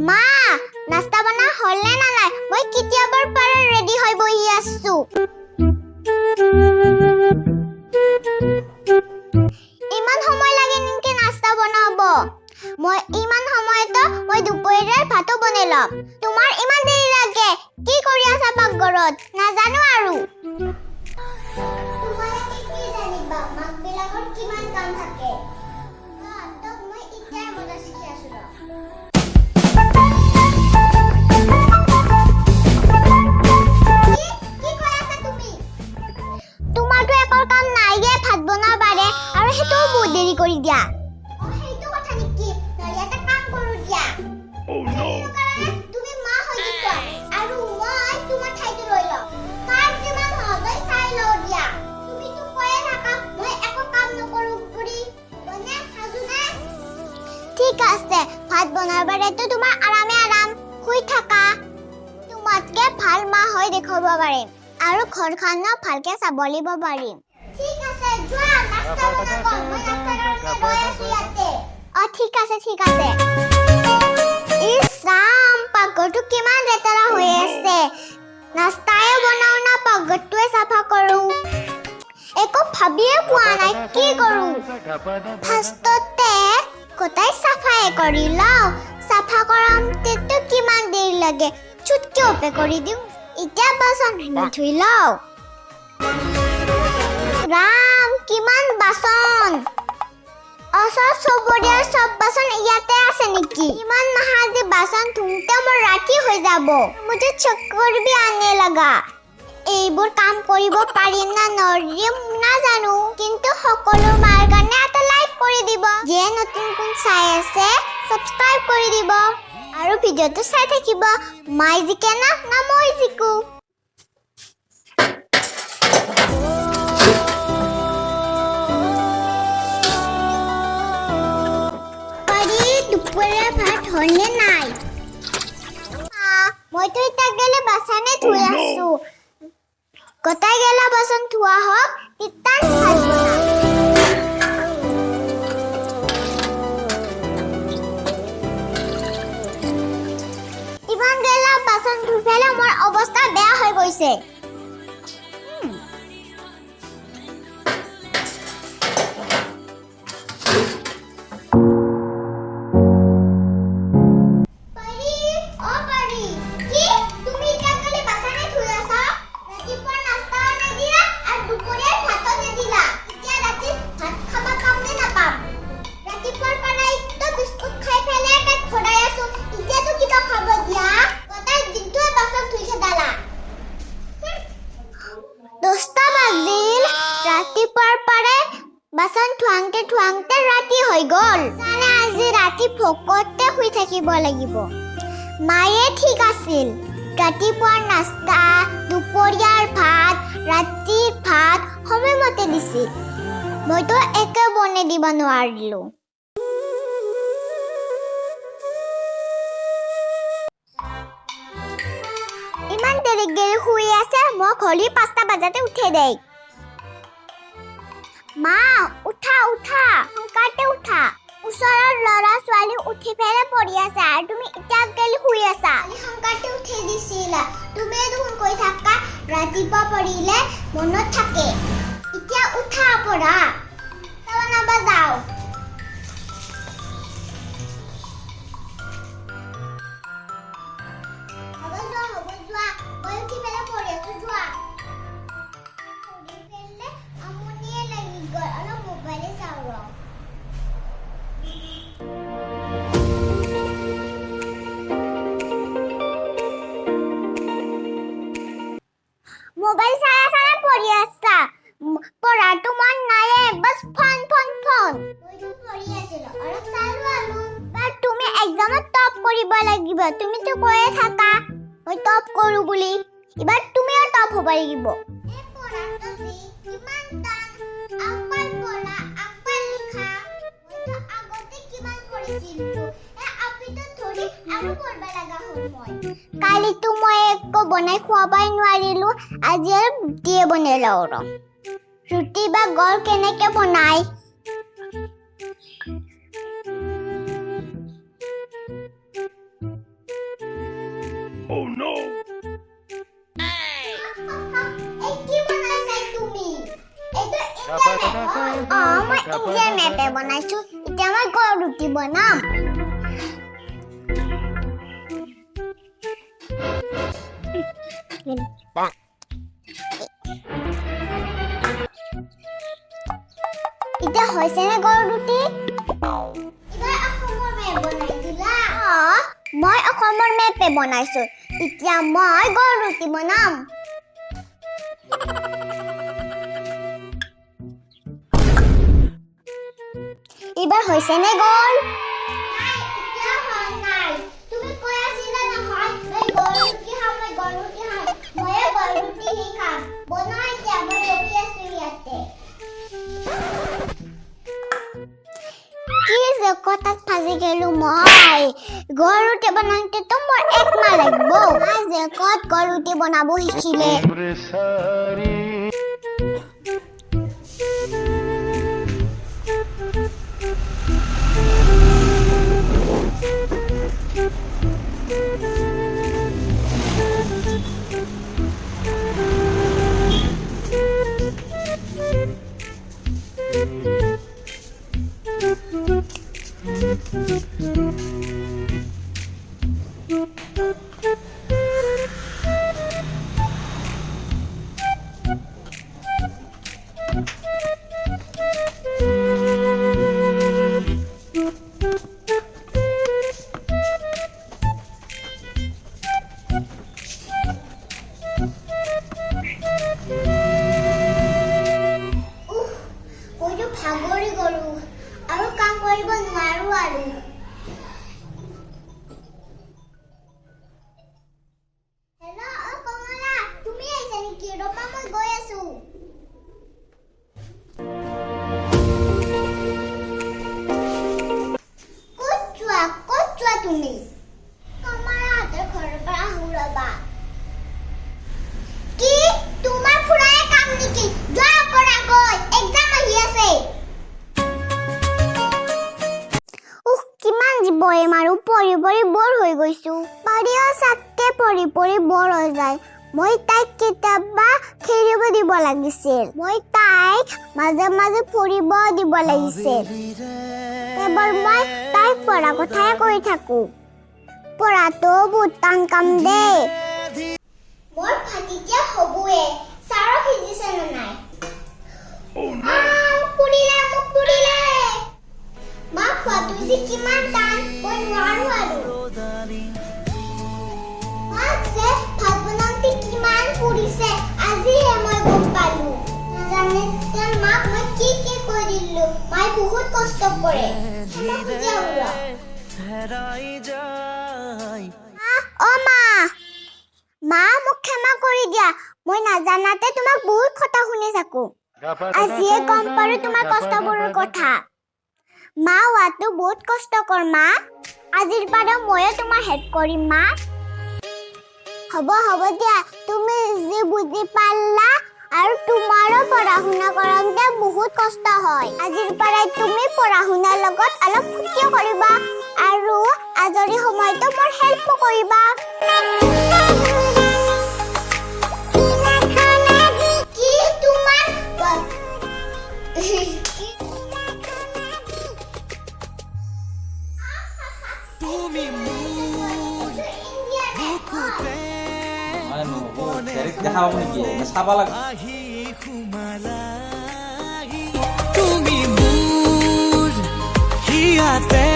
মা নাস্তা বনা হলে না নাই মই কিতিয়াবৰ পৰা ৰেডি হৈ বহি আছো ইমান সময় লাগে নেকি নাস্তা বনাব মই ইমান সময়তো মই দুপৰীয়াৰ ভাত বনাইলাম তোমাৰ ইমান দেৰি লাগে কি কৰি আছা পাকঘৰত নাজানো আৰু তোমাৰে কি জানিবা মাকবিলাকৰ কিমান কাম থাকে তক মই ইতিয়াৰ মজা শিকি আছো দেৰি কৰি দিয়া সেইটো কথা নেকি নলি এটা কাম কৰো দিয়া তুমি মা হৈ যোৱা আৰু মই তোমাৰ ঠাইতে লৈ লম কাম যিমান সহজ চাই লও দিয়া তুমি তো কয়ে থাকা মই একো কাম নকৰো কৰি বনে সাজুনে ঠিক আছে ভাত বনাবৰ তো তোমাৰ আৰাম শুই থাকা তোমাতকে ভাল মা হৈ দেখাব পাৰিম আৰু ঘৰখনো ভালকে চাবলিব পাৰিম ঠিক আছে যোৱা নাস্তা বনাব মই নাস্তা গৈ আছো ইয়াতে ঠিক আছে ইছাম পাকঘৰটো কিমান লেতেৰা হৈ আছে নাস্তায়ে বনাও না পাকঘৰটোৱে চাফা কৰো একো ভাবিয়ে পোৱা নাই কি কৰো ফাৰ্ষ্টতে গোটাই চাফাই কৰি লওঁ চাফা কৰামতেতো কিমান দেৰি লাগে চুটকে ওপে কৰি দিওঁ এতিয়া বাচন ধুই লওঁ ৰাম কিমান বাচন চবৰিয়াৰ সব বাচন ইয়াতে আছে নেকি ইমান মাহাজি বাচন ধুতে মোৰ ৰাতি হৈ যাব মুঝে চক্কৰ भी आने लगा এইবোৰ কাম কৰিব পাৰিম না নৰিম না জানো কিন্তু সকলো মাৰ কাৰণে এটা লাইক কৰি দিব যে নতুন কোন চাই আছে সাবস্ক্ৰাইব কৰি দিব আৰু ভিডিওটো চাই থাকিব মাই জিকে না মই জিকো দুপৰীয়া ভাত হলে নাই মইতো এতিয়া গেলে বাচনে ধুই আছো গোটাই গেলা বাচন ধোৱা হওক ইতান ভাত বনা ইমান গেলা বাচন ধুই ফেলে মোৰ অৱস্থা বেয়া হৈ গৈছে বাচন ঠুৱাংতে ৰাতি হৈ গল জানে আজি ৰাতি ভোকতে শুই থাকিব লাগিব মায়ে ঠিক আছিল ৰাতিপুৱাৰ নাস্তা দুপৰীয়াৰ ভাত ৰাতিৰ ভাত সময়মতে দিছিল মইতো একে বনে দিব নোৱাৰিলো ইমান দেৰি গেলি শুই আছে মই ঘলি 5টা বজাতে উঠে দেই মা উঠা সোনকালে উঠা ওচৰৰ ল'ৰা ছোৱালী উঠি ফেলে পৰি আছে আৰু তুমি এতিয়া গেলি শুই আছা সোনকালে উঠি দিছিলা তুমি দেখোন কৈ থাকা ৰাতিপুৱা পৰিলে মনত থাকে এতিয়া উঠা পৰা বনাব যাও হ'ব যোৱা মই উঠি ফেলে পৰি আছো যোৱা মোবাইল চাই আছা না পঢ়ি আছা পঢ়াটো মন নাইয়ে বাস ফোন মইতো পঢ়ি আছিলো অলপ চালো আলু বাট তুমি এক্সামত টপ কৰিব লাগিব তুমি তো কৈয়ে থাকা মই টপ কৰো বুলি এবাৰ তুমিও টপ হ'ব লাগিব এ পঢ়াটো কিমান টান আপল পঢ়া আপল লিখা মইতো আগতে কিমান পঢ়িছিলো আপিটো ধৰি আৰু পঢ়ব লাগা হ'ল মই কালিতো মই একো বনাই খোৱাবাই নোৱাৰিলো আজি আৰু ৰুটিয়ে বনাই লওঁ ৰুটি বা গল কেনেকে বনাই এই কি বনাইছা তুমি? এইটো ইণ্ডিয়া মেপ হয়। মই ইণ্ডিয়া মেপে বনাইছো। এতিয়া মই গড় ৰুটি বনাম। এতিয়া হৈছেনে গড় ৰুটি? এইবাৰ অসমৰ মেপ বনাই দিলা। মই অসমৰ মেপে বনাইছো। এতিয়া মই গড় ৰুটি বনাম। এইবাৰ হৈছেনে গড়? নাই, এতিয়া হোৱা নাই। তুমি কৈ আছিলা নহয়, মই গড় ৰুটি খাম, মই গড় ৰুটি খাম। ময়ে গড় ৰুটি খাম। বনোৱা এতিয়া, মই ৰখি আছো ইয়াতে। কি যে কথাত ফাঁচি গেলো মই। গড় ৰুটি বনাওঁতেতো মোৰ 1 মাহ লাগিব। যে ক'ত গড় ৰুটি বনাব শিকিলে। ভাগৰি গলো আৰু কাম কৰিব নোৱাৰো আৰু। হেল্ল' কমলা, তুমি আহিছা নেকি? ৰবা মই গৈ আছো। ক'ত যোৱা তুমি? কমলাহঁতৰ ঘৰৰ পৰা আহো ৰবা। কি তোমাৰ ফুৰায়ে কাম নেকি? যোৱা পৰা গৈ একজাম আহি আছে। কিমান জীৱই মাৰো পঢ়ি পঢ়ি বৰ হৈ গৈছো। পাৰিও চাকে পঢ়ি পঢ়ি বৰ হৈ যায়। মই তাইক কেতিয়াবা খেলিব দিব লাগিছিল। মই তাইক মাজে মাজে ফুৰিব দিব লাগিছিল। এবাৰ মই তাইক পঢ়া কথাই কৈ থাকো। পঢ়াটো বহুত টান কাম দেই। মোৰ ভাতিজা হবয়ে। চাৰক সিজিছে নে নাই? মোক পুৰিলে। মা খোৱাটো যে কিমান টান, মই নোৱাৰো আৰু। মাক যে ভাত বনাওঁতে কিমান পুৰিছে আজিহে মই গম পালো। নাজানে তাৰ মাক মই কি কৈ দিলো। মায়ে বহুত কষ্ট কৰে। মা মোক ক্ষমা কৰি দিয়া। মই নাজানাতে তোমাক বহুত কথা শুনি থাকো। আজিয়ে গম পাৰো তোমাৰ কষ্টবোৰৰ কথা। মা হোৱাটো বহুত কষ্টকৰ মা। আজিৰ পৰা ময়ো তোমাৰ হেল্প কৰিম মা। হ'ব দিয়া, তুমি যি বুজি পালা আৰু তোমাৰো পঢ়া শুনা কৰোঁতে বহুত কষ্ট হয়। আজিৰ পৰাই তুমি পঢ়া শুনাৰ লগত অলপ ফূৰ্তিও কৰিবা আৰু আজৰি সময়তো মোৰ হেল্প কৰিবা। কি তোমাৰ তুমি দেখাব নেকি চাব লাগে। তুমি মোৰ হিয়াতে